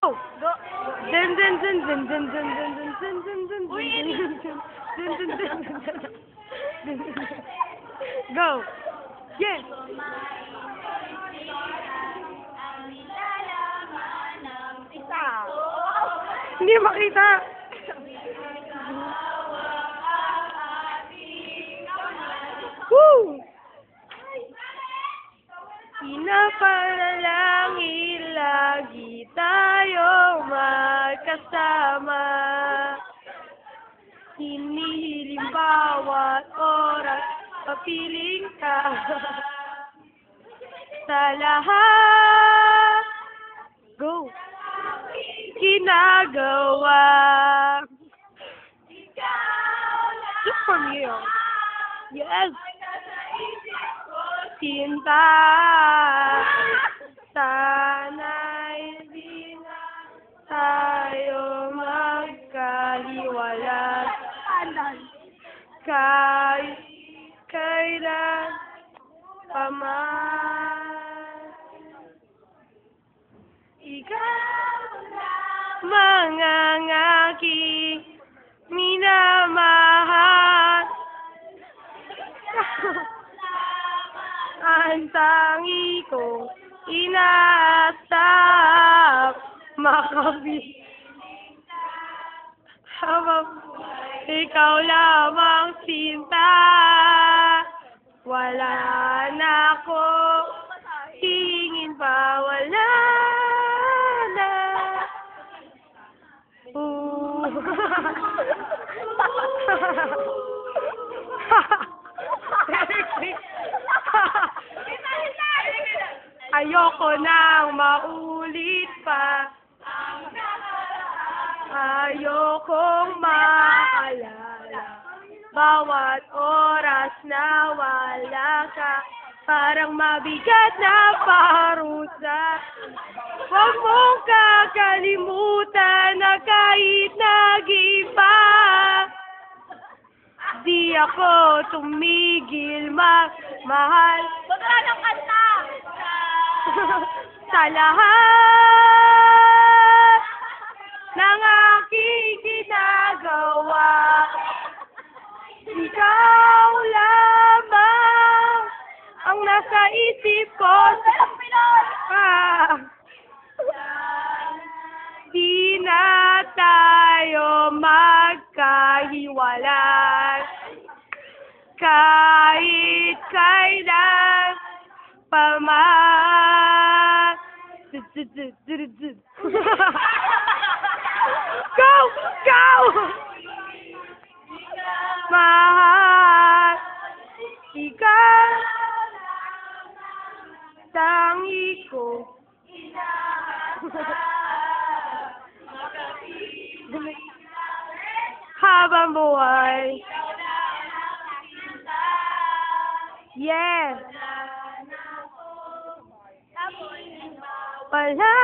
Go. Dun dun dun dun dun dun dun dun dun dun dun Uy, dun dun dun dun dun. Go. Yes. Isa. Hindi makita. Woo! Pinapanalangin lagi tayo magkasama. Hinihiling bawat oras, papiling ka. Sa lahat, go, ginagawa. Just for me, oh. Yes. Sinta, sana'y di na tayo magkahiwalay. Kahit kailan pa man. Ikaw mga aking minamahal. Ang tangi kong inaasap makabit. Ikaw lamang sinta, wala na ako hingin pa, wala na. Ayoko nang maulit pa. Ayokong maalala bawat oras na wala ka. Parang mabigat na parusa. Huwag mong kakalimutan na kahit nag-iba, di ako tumigil magmahal. Wala ng kanta. Sa lahat ng aking ginagawa, ikaw lamang ang nasa isip ko. Di na tayo magkahiwalay kahit kailan pa man. Go! Go! Mahal, ikaw tangi ko. Habang buhay. Yes. Wala